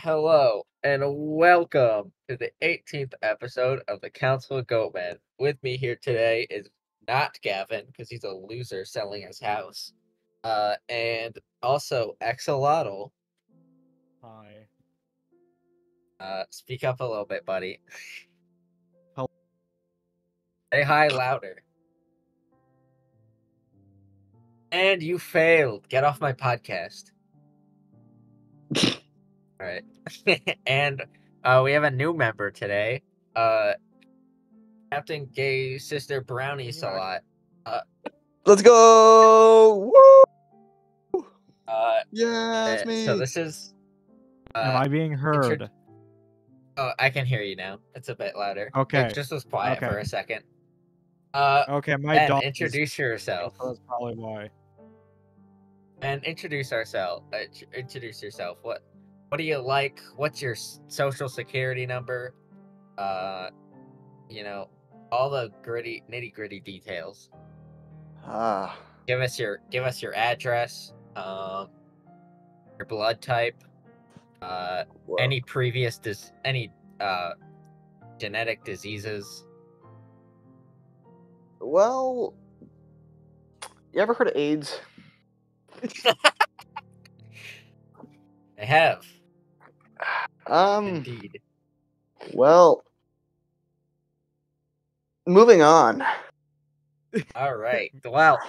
Hello and welcome to the 18th episode of the Council of Goatmen. With me here today is not Gavin because he's a loser selling his house, and also Axolotl. Hi. Speak up a little bit, buddy. Hello. Say hi louder. And you failed. Get off my podcast. All right. And we have a new member today. Captain Gay Sister Brownie Salat. Let's go! Woo! Yeah, it's me. So this is. Am I being heard? Oh, I can hear you now. It's a bit louder. Okay. It just was quiet for a second. Okay, my Ben, dog introduce yourself. That's probably why. And introduce ourselves. Introduce yourself. What do you like? What's your social security number? You know, all the nitty gritty details. Give us your address. Your blood type. Any previous genetic diseases. Well, you ever heard of AIDS? I have. Indeed. Indeed. Well, moving on. All right. Well,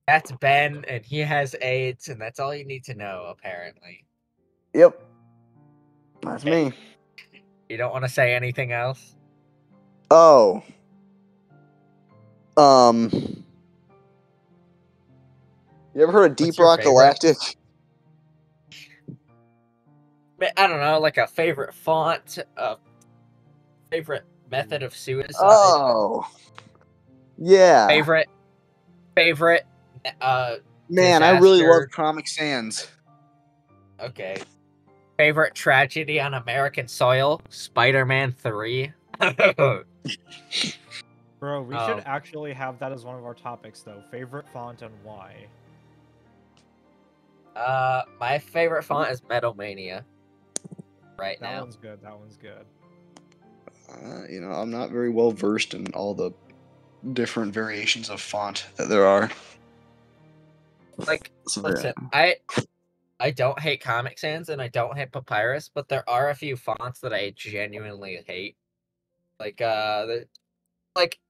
that's Ben, and he has AIDS, and that's all you need to know, apparently. Yep. That's me. You don't want to say anything else? Oh. You ever heard of Deep Rock Galactic? I don't know, like a favorite font, a favorite method of suicide. Oh. Yeah. Favorite. Man, I really love Comic Sans. Okay. Favorite tragedy on American soil? Spider-Man 3. Bro, we should actually have that as one of our topics, though. Favorite font and why? My favorite font is Metal Mania. Right now. That one's good. That one's good. I'm not very well versed in all the different variations of font that there are. Like, listen, I don't hate Comic Sans and I don't hate Papyrus, but there are a few fonts that I genuinely hate. Like,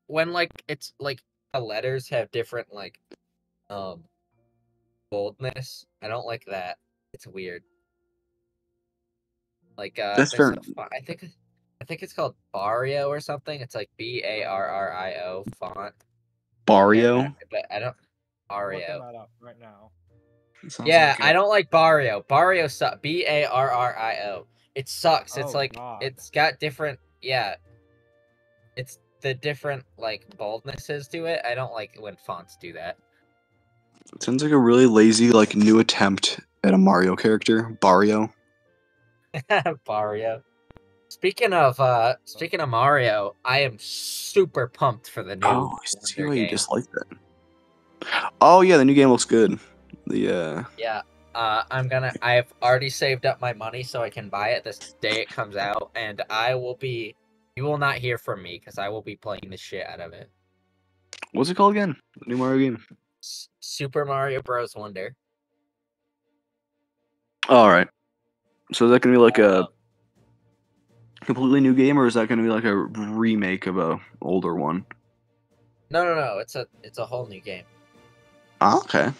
when it's like the letters have different boldness. I don't like that. It's weird. Like, that's fair. I think it's called Barrio or something. It's like Barrio font. Barrio? But I don't. Barrio. Barrio. That up right now. Yeah, I don't like Barrio. Barrio sucks. Barrio. It sucks. It's it's got different. Yeah. It's the different boldnesses to it. I don't like when fonts do that. It sounds like a really lazy new attempt at a Mario character. Barrio. Barrio. Speaking of Mario, I am super pumped for the new. Oh, I see why you dislike that. Oh yeah, the new game looks good. Yeah. I've already saved up my money so I can buy it this day it comes out, and you will not hear from me because I will be playing the shit out of it. What's it called again? The new Mario game? Super Mario Bros. Wonder. Alright. So is that going to be like a completely new game, or is that going to be like a remake of a older one? No. It's a whole new game. Oh, okay.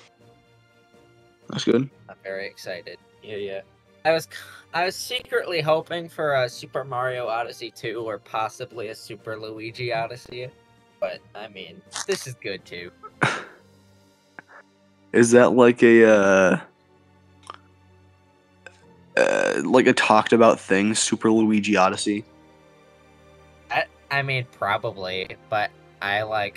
That's good. I'm very excited. Yeah. I was secretly hoping for a Super Mario Odyssey 2 or possibly a Super Luigi Odyssey, but I mean, this is good too. Is that like a talked about thing, Super Luigi Odyssey? I mean, probably, but I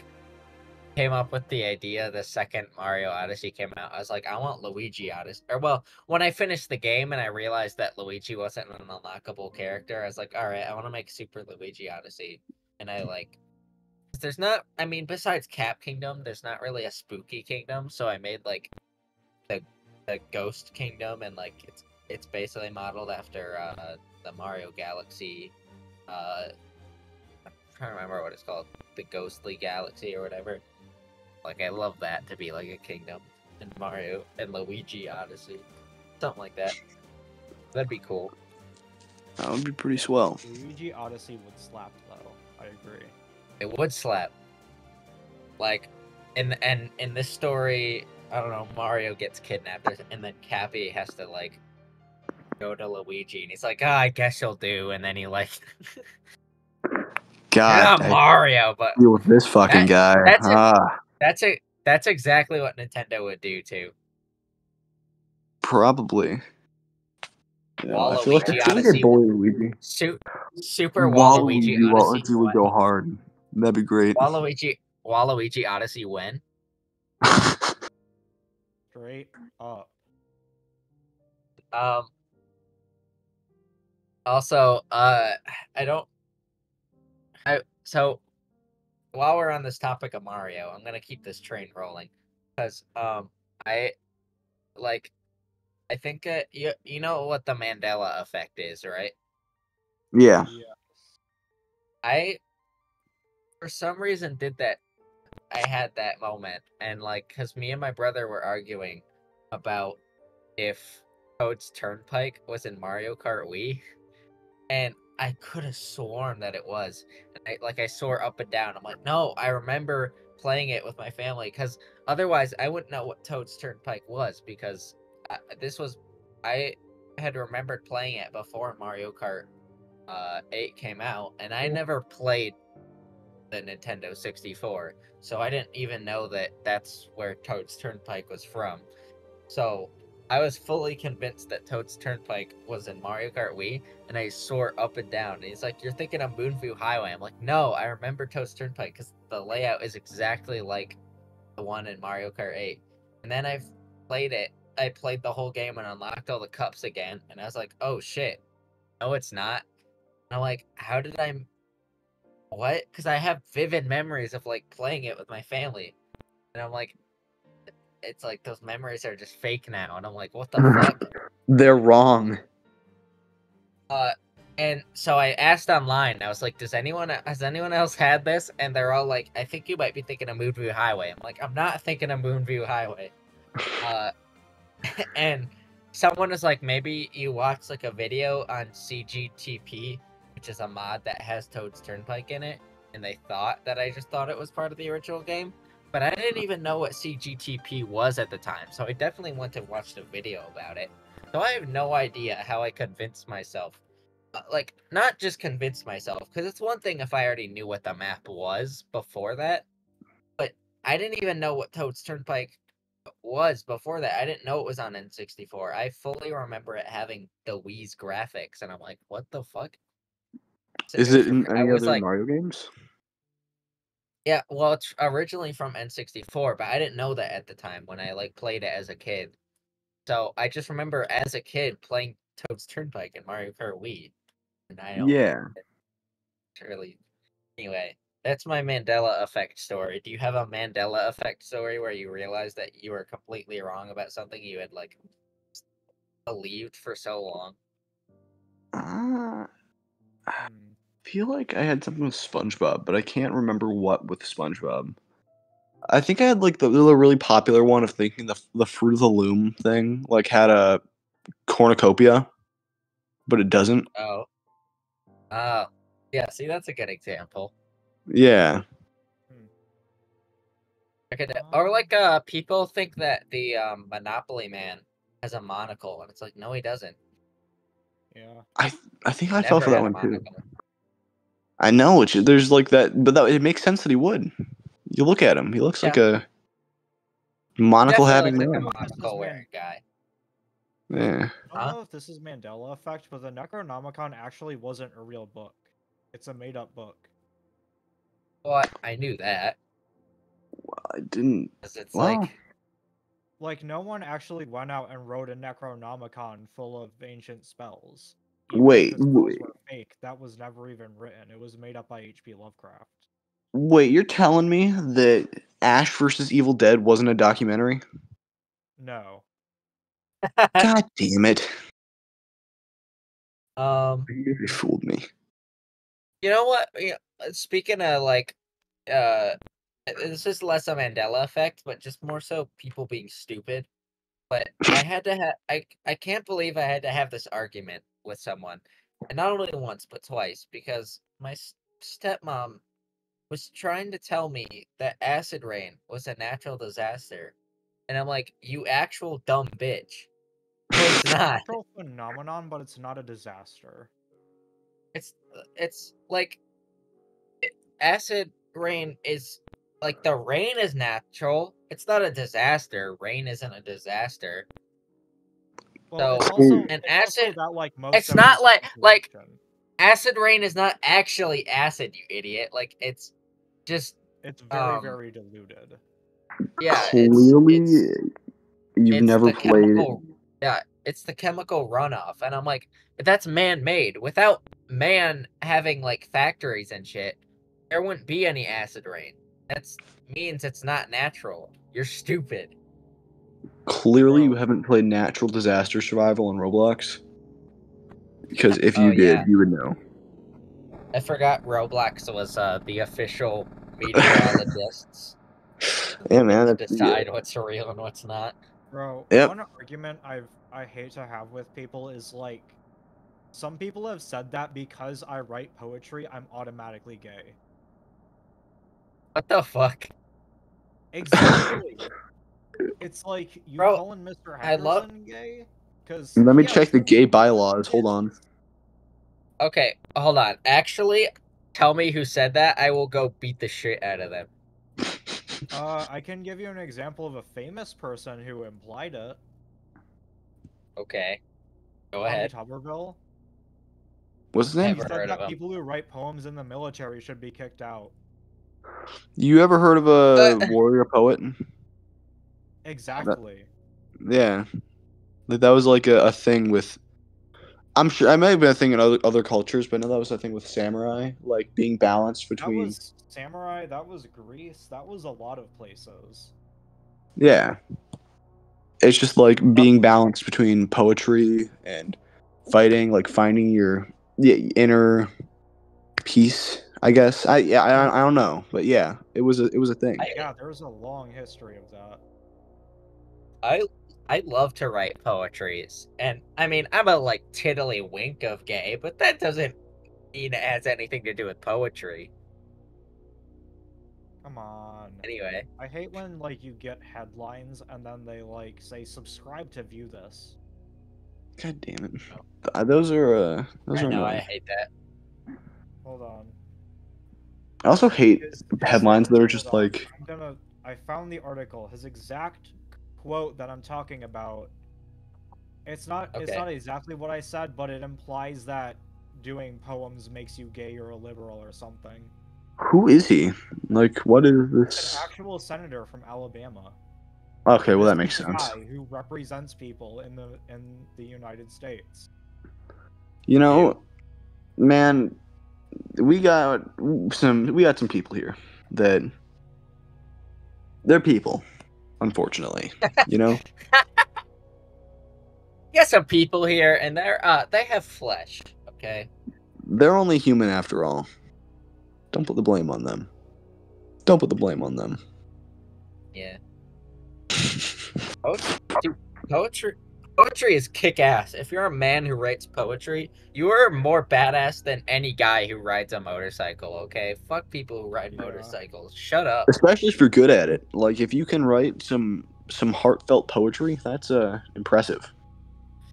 came up with the idea the second Mario Odyssey came out. I was like, I want Luigi Odyssey. Or, well, when I finished the game and I realized that Luigi wasn't an unlockable character, I was like, alright, I want to make Super Luigi Odyssey. And there's not, I mean, besides Cap Kingdom, there's not really a spooky kingdom, so I made, the Ghost Kingdom, and, it's basically modeled after the Mario Galaxy. I'm trying to remember what it's called, the Ghostly Galaxy or whatever. Like I love that to be like a kingdom in Mario and Luigi Odyssey, something like that. That'd be cool. That would be pretty swell. Luigi Odyssey would slap though. I agree. It would slap. Like, in this story, I don't know, Mario gets kidnapped, and then Cappy has to like go to Luigi, and he's like, I guess you'll do, and then he like, God, not Mario, but deal with this fucking guy. That's exactly what Nintendo would do too. Probably. Yeah, I feel like Odyssey, bully Luigi. Super Waluigi Odyssey would go hard. That'd be great. Waluigi Odyssey win. Straight up. Also, so while we're on this topic of Mario, I'm gonna keep this train rolling because I think you know what the Mandela effect is, right? Yeah. I for some reason did that. I had that moment, and like, because me and my brother were arguing about if Toad's Turnpike was in Mario Kart Wii, and I could have sworn that it was. And I swore up and down. I'm like, no, I remember playing it with my family, because otherwise I wouldn't know what Toad's Turnpike was, because I had remembered playing it before Mario Kart 8 came out, and I never played the Nintendo 64, so I didn't even know that that's where Toad's Turnpike was from. So I was fully convinced that Toad's Turnpike was in Mario Kart Wii, and I swore up and down. And he's like, "You're thinking of Moonview Highway." I'm like, "No, I remember Toad's Turnpike because the layout is exactly like the one in Mario Kart 8." And then I played the whole game and unlocked all the cups again, and I was like, "Oh shit, no, it's not." And I'm like, "How did I?" What? Because I have vivid memories of like playing it with my family, and I'm like, it's like those memories are just fake now, and I'm like, what the fuck? They're wrong. And so I asked online. I was like, has anyone else had this? And they're all like, I think you might be thinking of Moonview Highway. I'm like, I'm not thinking of Moonview Highway. And someone was like, maybe you watched like a video on CGTP, which is a mod that has Toad's Turnpike in it, and they thought that I just thought it was part of the original game, but I didn't even know what CGTP was at the time, so I definitely went to watch the video about it. So I have no idea how I convinced myself. Like, not just convinced myself, because it's one thing if I already knew what the map was before that, but I didn't even know what Toad's Turnpike was before that. I didn't know it was on N64. I fully remember it having the Wii's graphics, and I'm like, what the fuck? So Is it in any other Mario games? Yeah, well, it's originally from N64, but I didn't know that at the time when I like played it as a kid. So I just remember as a kid playing Toad's Turnpike in Mario Kart Wii, and I don't really. Anyway, that's my Mandela effect story. Do you have a Mandela effect story where you realized that you were completely wrong about something you had like believed for so long? I feel like I had something with SpongeBob, but I can't remember what with SpongeBob. I think I had like the really popular one of thinking the Fruit of the Loom thing like had a cornucopia, but it doesn't. Oh, yeah. See, that's a good example. Yeah. Or like people think that the Monopoly Man has a monocle, and it's like, no, he doesn't. Yeah. I think I Never fell for that had a one too. monocle. I know there's like that, but it makes sense that he would. You look at him; he looks like a monocle having Definitely man. looks like a monocle wearing guy. Yeah. I don't know if this is Mandela effect, but the Necronomicon actually wasn't a real book. It's a made-up book. Well, I knew that. I didn't. It's like no one actually went out and wrote a Necronomicon full of ancient spells. Wait. Were fake. That was never even written. It was made up by H.P. Lovecraft. Wait, you're telling me that Ash vs. Evil Dead wasn't a documentary? No. God damn it. You fooled me. You know what? Speaking of like, uh, this is less a Mandela effect, but just more so people being stupid. But I had to have I can't believe I had to have this argument with someone, and not only once but twice, because my stepmom was trying to tell me that acid rain was a natural disaster, and I'm like, you actual dumb bitch. No, it's It's a not. natural phenomenon, but it's not a disaster. It's like acid rain is like the rain is natural. It's not a disaster. Rain isn't a disaster. Well, So it's also an it's also acid, that like most it's of it not is like speculation. acid rain is not actually acid, you idiot. Like it's just It's very, very diluted. yeah, Clearly, you've it's never the played. chemical yeah, it's the chemical runoff. And I'm like, that's man-made. Without man having like factories and shit, there wouldn't be any acid rain. That's means it's not natural. You're stupid. Clearly, you Bro. haven't played Natural Disaster Survival on Roblox. Because if Oh you did, yeah. you would know. I forgot Roblox was the official meteorologists Yeah, get man. to Yeah. decide what's real and what's not. Bro, Yep. one argument I hate to have with people is like some people have said that because I write poetry, I'm automatically gay. What the fuck? Exactly. It's like you Bro, calling Mr. I love Henderson gay? Because Let he me has check the gay feminist bylaws. Hold on. ideas. Okay, hold on. Actually, tell me who said that. I will go beat the shit out of them. I can give you an example of a famous person who implied it. Okay, go Tommy ahead. Tuberville. What's his name? He Never said heard of that him. people who write poems in the military should be kicked out. You ever heard of a warrior poet? Exactly. Yeah. That was like a thing with. I'm sure I may have been a thing in other cultures, but no, that was a thing with samurai, like being balanced That between. was Samurai, that was Greece, that was a lot of places. Yeah. It's just like being balanced between poetry and fighting, like finding your inner peace. I guess I don't know, but yeah, it was a thing. Yeah, there's a long history of that. I love to write poetries, and I mean I'm a like tiddlywink of gay, but that doesn't mean it has anything to do with poetry. Come on. Anyway, I hate when like you get headlines and then they like say subscribe to view this. God damn it! oh, Those are I know I annoying. hate that. Hold on. I also hate His headlines that are hold just on. like, I found the article. His exact quote that I'm talking about. It's not Okay. exactly what I said, but it implies that doing poems makes you gay or a liberal or something. who is he? Like, what is An this? actual senator from Alabama. Okay, well This that is makes the sense. guy who represents people in the United States. You know, man, we got some people here that they're people, unfortunately. You know, Got some people here, and they have flesh. Okay. they're only human after all. Don't put the blame on them. Don't put the blame on them. Yeah. Dude, poetry is kick ass. If you're a man who writes poetry, you are more badass than any guy who rides a motorcycle, okay? Fuck people who ride motorcycles. Shut up. Especially if you're good at it. Like if you can write some heartfelt poetry, that's impressive.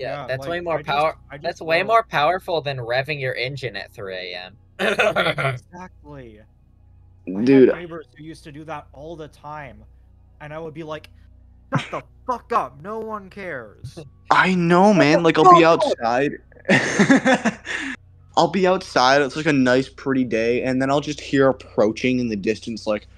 Yeah, Yeah, that's like way more power I that's just way wrote more powerful than revving your engine at 3 a.m. exactly. I had Dude, neighbors who used to do that all the time, and I would be like, "Shut the fuck up! No one cares." I know, man. Like I'll be outside. I'll be outside. It's like a nice, pretty day, and then I'll just hear approaching in the distance, like.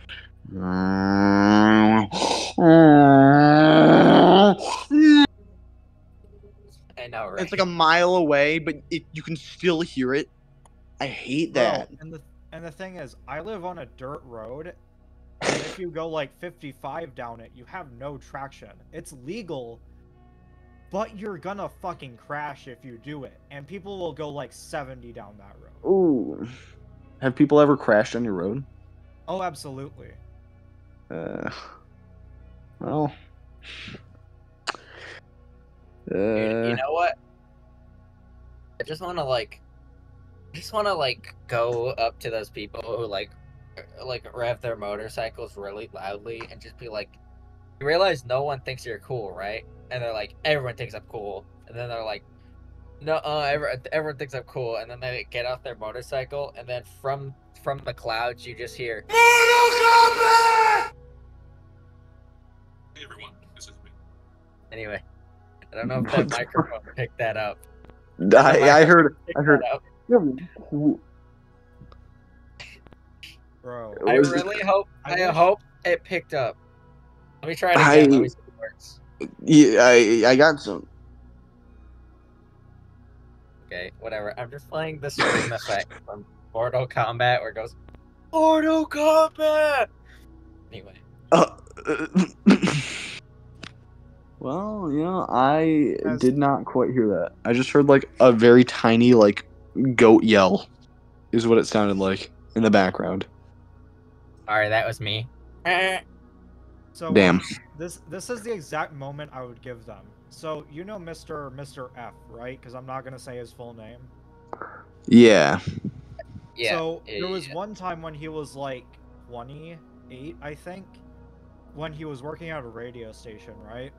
I know, right? It's like a mile away, but you can still hear it. I hate Bro, that. and the thing is, I live on a dirt road, and if you go like 55 down it, you have no traction. It's legal, but you're gonna fucking crash if you do it, and people will go like 70 down that road. Ooh. Have people ever crashed on your road? Oh, absolutely. Well. Dude, you know what? I just want to go up to those people who like rev their motorcycles really loudly and just be like, you realize no one thinks you're cool, right? And they're like, everyone thinks I'm cool. And then they're like, no, everyone thinks I'm cool. And then they get off their motorcycle, and then from the clouds you just hear Mortal Kombat! Hey everyone, this is me. Anyway, I don't know if that microphone picked that up. I heard. Bro. I really hope. I hope it picked up. Let me try it again. Let me see if it works. Yeah, I got some. Okay, whatever. I'm just playing the scream effect from Mortal Kombat where it goes Mortal Kombat. Anyway. Well, I did not quite hear that. I just heard like a very tiny like goat yell, is what it sounded like in the background. Sorry, that was me. So damn. This is the exact moment I would give them. So you know Mr. F, right? Because I'm not gonna say his full name. Yeah. Yeah. So there was one time when he was like 28, I think, when he was working at a radio station, right?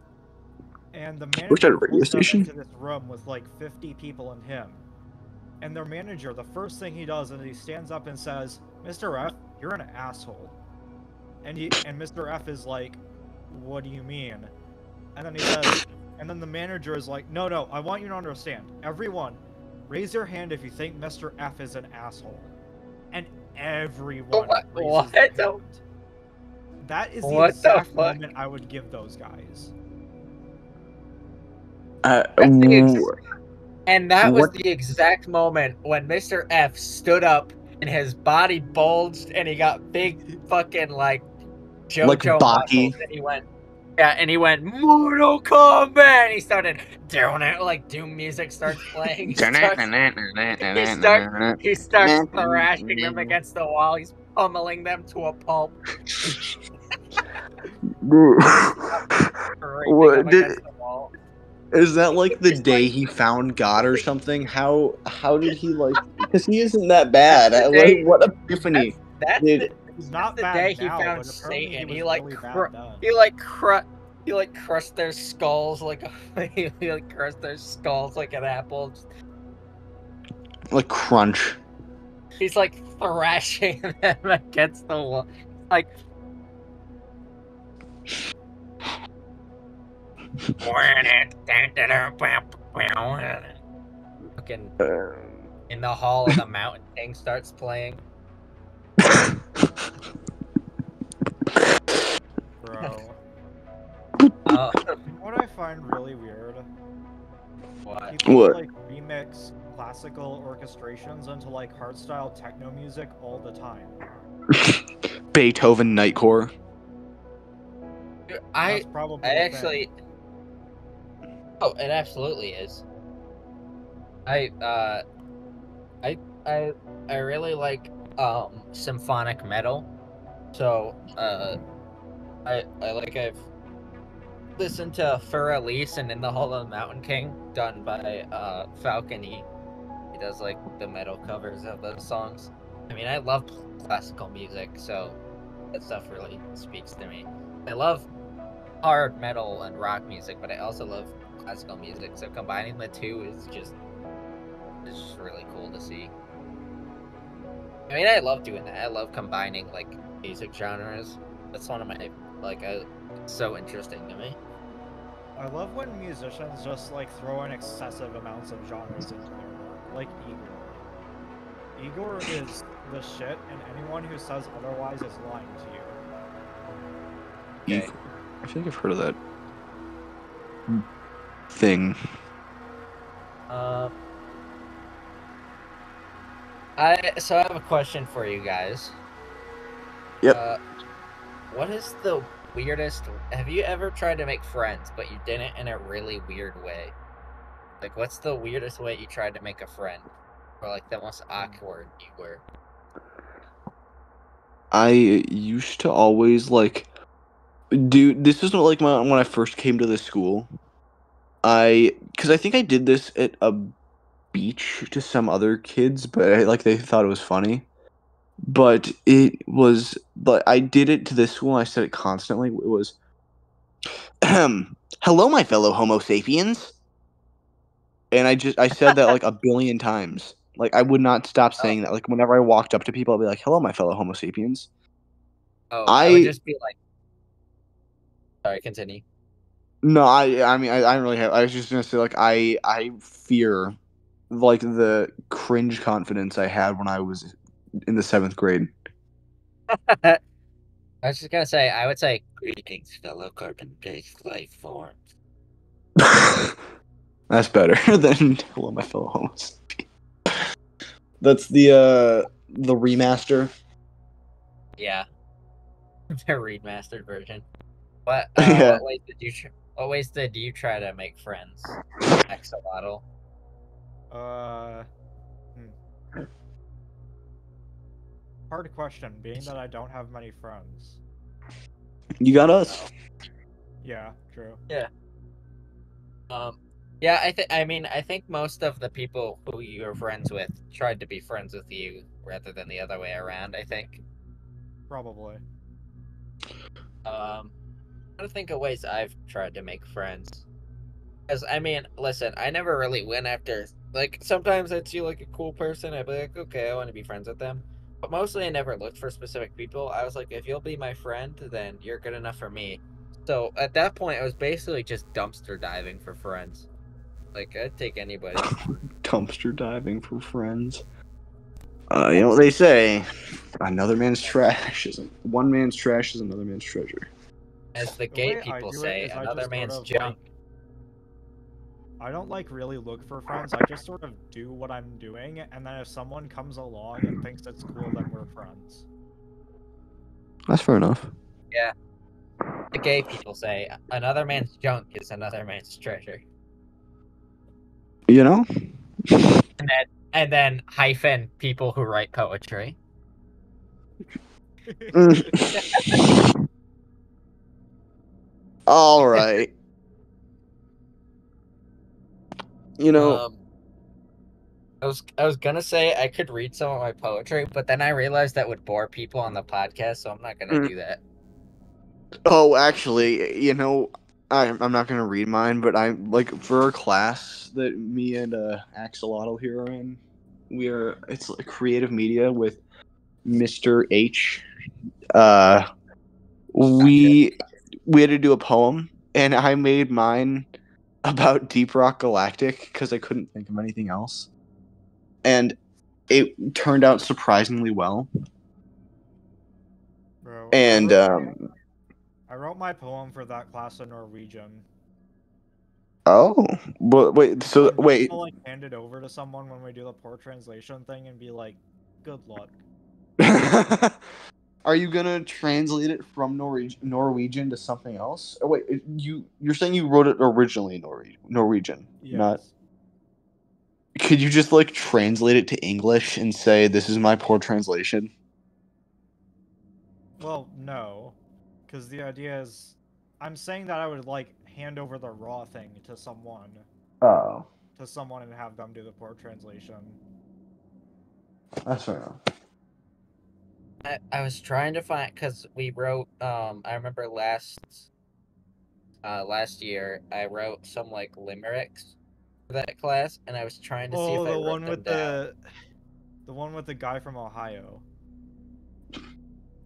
And the manager pulls them into this room with like 50 people and him. And their manager, the first thing he does is he stands up and says, "Mr. F, you're an asshole." And Mr. F is like, "What do you mean?" And then he says, and then the manager is like, no, I want you to understand. Everyone, raise your hand if you think Mr. F is an asshole. And everyone raises their hand. That is the exact moment I would give those guys. And that was the exact moment when Mr. F stood up and his body bulged and he got big fucking like JoJo muscles, and he went Mortal Kombat, and he started doing it, like Doom music starts playing. He starts thrashing them against the wall. He's pummeling them to a pulp. Is that like the day he found God or something? How did he like? Because he isn't that bad. What epiphany? He's not the bad day now, he found but Satan. He crushed their skulls like crushed their skulls like an apple. Like crunch. He's like thrashing them against the wall. Like fucking in the hall of the Mountain King starts playing. Bro. What I find really weird. What? People like remix classical orchestrations into like hardstyle techno music all the time. Beethoven Nightcore. I actually. Oh, it absolutely is. I really like symphonic metal, so I've listened to For Elise and In the Hall of the Mountain King, done by Falcon E. He does like the metal covers of those songs. I mean, I love classical music, so that stuff really speaks to me. I love hard metal and rock music, but I also love classical music, so combining the two is just really cool to see. I mean, I love doing that. I love combining like music genres. That's one of my so interesting to me. I love when musicians just like throw in excessive amounts of genres into their work, like Igor. Igor is the shit, and anyone who says otherwise is lying to you. Okay. I think I've heard of that thing. So I have a question for you guys. Yep. What is the weirdest? Have you ever tried to make friends, but you didn't in a really weird way? Like, what's the weirdest way you tried to make a friend, or like the most awkward you were? I used to always like do this was like when I first came to this school. Because I think I did this at a beach to some other kids, but like they thought it was funny. But I did it to this school. And I said it constantly. It was, hello, my fellow Homo sapiens, and I said that like a billion times. Like I would not stop Oh, saying that. Like whenever I walked up to people, I'd be like, "Hello, my fellow Homo sapiens." oh, I would I just be like, sorry, continue. No, I mean I don't really have. I was just gonna say like I fear like the cringe confidence I had when I was in the 7th grade. I was just gonna say, I would say, greetings, fellow carbon-based life forms. That's better than hello, my fellow homies. That's the remaster. Yeah, the remastered version. What Yeah. what ways did you try to make friends, Axolotl? Uh, hmm. Hard question, being that I don't have many friends. You got us. Yeah, true. Yeah. Yeah, I think most of the people who you're friends with tried to be friends with you rather than the other way around, I think. Probably. I don't think of ways I've tried to make friends. Because, I mean, listen, I never really went after, like, sometimes I'd see, like, a cool person, I'd be like, okay, I want to be friends with them. But mostly I never looked for specific people. I was like, if you'll be my friend, then you're good enough for me. So, at that point, I was basically just dumpster diving for friends. Like, I'd take anybody. Dumpster diving for friends. You know what they say? Another man's trash isn't one man's trash is another man's treasure. As the The gay way I people do it say, is I another just sort man's of junk. like I don't like really look for friends. I just sort of do what I'm doing, and then if someone comes along and thinks it's cool, then we're friends. That's fair enough. Yeah. The gay people say, another man's junk is another man's treasure. You know? And then hyphen people who write poetry. All right. You know, I was gonna say I could read some of my poetry, but then I realized that would bore people on the podcast, so I'm not gonna do that. oh, actually, you know, I'm not gonna read mine, but I'm like for a class that me and Axolotl here are in. It's like creative media with Mr. H. Uh, Gotcha. we had to do a poem, and I made mine about Deep Rock Galactic because I couldn't think of anything else, and it turned out surprisingly well. Bro, And I wrote my poem for that class in Norwegian. oh, but wait, so I'm just wait, gonna like hand it over to someone when we do the poor translation thing and be like, good luck. are you gonna translate it from Norwegian to something else? Oh, wait, you're saying you wrote it originally in Norwegian, not? Yes. Could you just like translate it to English and say this is my poor translation? Well, no. Because the idea is I'm saying that I would like hand over the raw thing to someone. Oh, And have them do the poor translation. that's fair enough. I was trying to find because we wrote I remember last year I wrote some like limericks for that class and I was trying to see if Oh, I the wrote one them with down. the one with the guy from Ohio.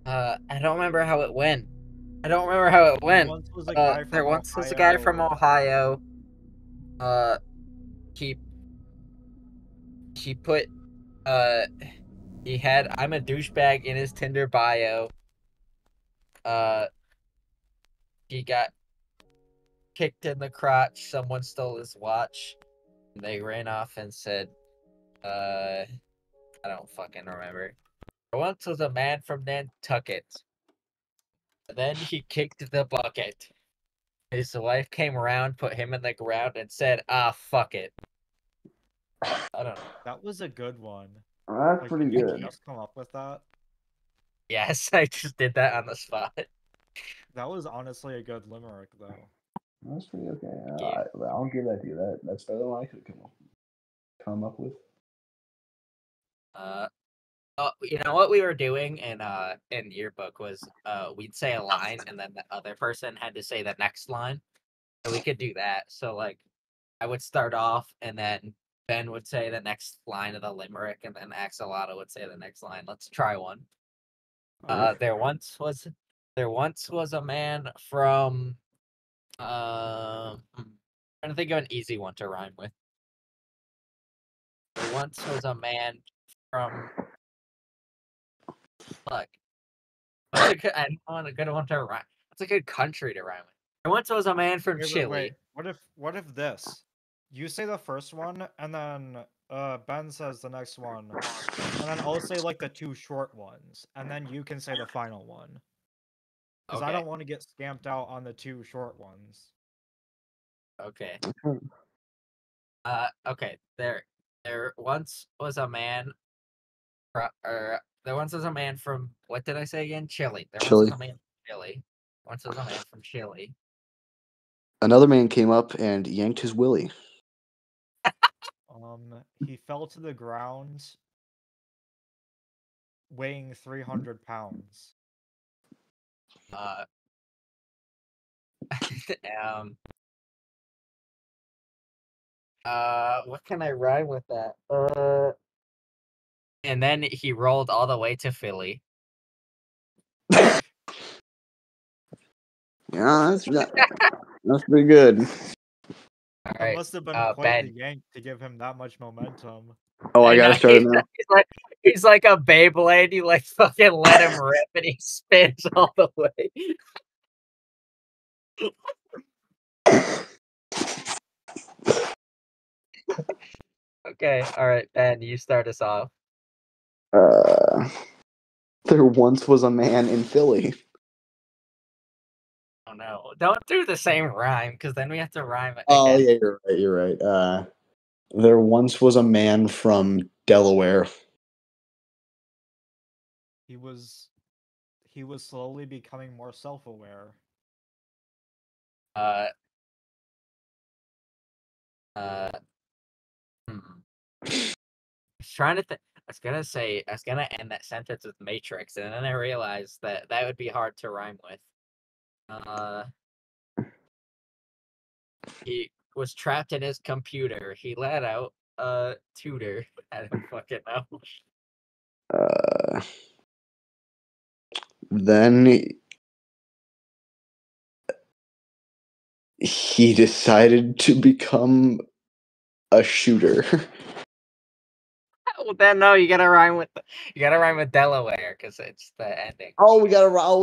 I don't remember how it went. I don't remember how it There went. once was a guy There from once was a guy from Ohio. Ohio. Uh, he he put uh he had I'm a douchebag in his Tinder bio. Uh, he got kicked in the crotch. Someone stole his watch. They ran off and said, I don't fucking remember. There once was a man from Nantucket. Then he kicked the bucket. His wife came around, put him in the ground, and said, "Ah, fuck it." I don't know. That was a good one. That's Like, pretty did you good. just come up with that? Yes, I just did that on the spot. That was honestly a good limerick, though. That's pretty okay. Yeah. I'll give that to you. That's better than I could come up with. You know what we were doing in yearbook was we'd say a line and then the other person had to say the next line. So we could do that. So like I would start off and then Ben would say the next line of the limerick and then Axolotl would say the next line. Let's try one. Okay. There once was a man from trying to think of an easy one to rhyme with. There once was a man from fuck. What's a good? I want a good one to rhyme. What's a good country to rhyme with? There once was a man from Wait, Chile. What if this? You say the first one, and then Ben says the next one, and then I'll say like the two short ones, and then you can say the final one. Because I Okay. don't want to get scamped out on the two short ones. Okay. Okay. There once was a man. There once was a man from what did I say again? Chile. There once was Chili. a man from Chile. Once was a man from Chile. Another man came up and yanked his willy. He fell to the ground, weighing 300 pounds. Um. What can I rhyme with that? And then he rolled all the way to Philly. Yeah, that's pretty good. All That right. must have been quite the Ben. yank to give him that much momentum. Oh, I I know gotta start it now. he's like a Beyblade. You like fucking let him rip, and he spins all the way. Okay, all right, Ben, you start us off. There once was a man in Philly. Oh no, don't do the same rhyme because then we have to rhyme it Oh again. yeah, you're right. There once was a man from Delaware. He was slowly becoming more self-aware. Uh, uh, hmm. I was trying to think. I was gonna end that sentence with Matrix, and then I realized that that would be hard to rhyme with. He was trapped in his computer. He let out a tutor. I don't fucking know. Uh, then he decided to become a shooter. Well, then no, you gotta rhyme with Delaware because it's the ending. We gotta rhyme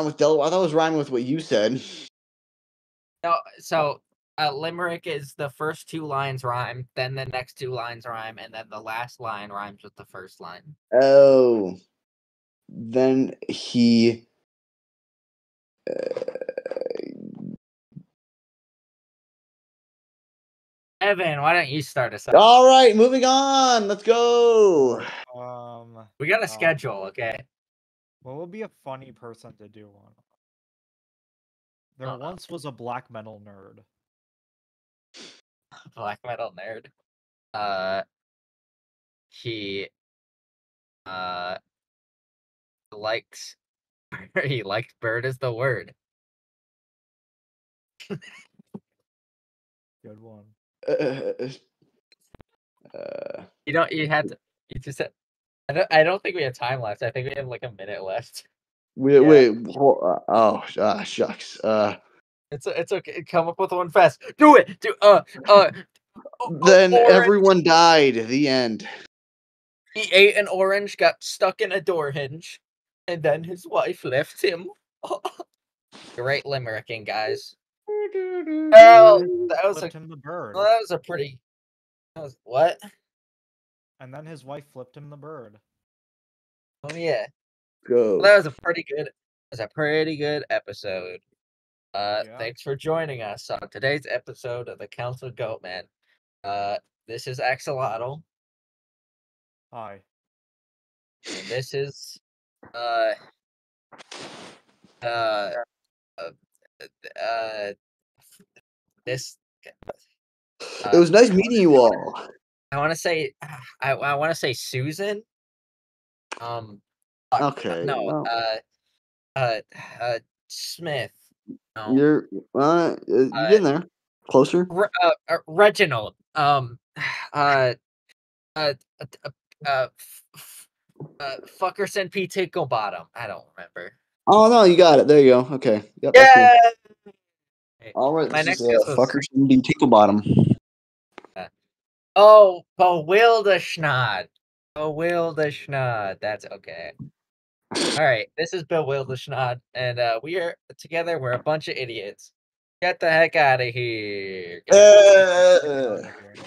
with Delaware. I thought it was rhyming with what you said. No, so limerick is the first two lines rhyme, then the next two lines rhyme, and then the last line rhymes with the first line. Oh, then he. Evan, why don't you start us off? All right, moving on. Let's go. We got a schedule, okay? What would be a funny person to do one? There once was a black metal nerd. Black metal nerd. He likes he liked bird is the word. Good one. You just said I don't think we have time left. I think we have like a minute left. Wait. Shucks. It's okay. Come up with one fast. Do it. Then orange. everyone died. The end. He ate an orange, got stuck in a door hinge, and then his wife left him. Great limericking, guys. Well, that was Flipped him the bird. Well, that was a pretty. That was what? And then his wife flipped him the bird. Oh yeah. Go. Well, that was a pretty good. was a pretty good episode. Yeah. Thanks for joining us on today's episode of the Council of Goatmen. This is Axolotl. Hi. And this is uh uh uh, this It was nice meeting you all. I want to say I want to say Susan. Okay. No. Well, Smith. No. you're getting there. Closer. Reginald. Uh. Uh. Fuckerson P. Ticklebottom. I don't remember. Oh no, you got it. There you go. Okay. Yep. Yeah. Cool. All right. My This next is guess was fuckers and be tickle bottom. oh, Bewilderschnod. Bewilderschnod. That's okay. All right. This is Bewilderschnod, and we are together. We're a bunch of idiots. Get the heck out of here. Get the heck out of here.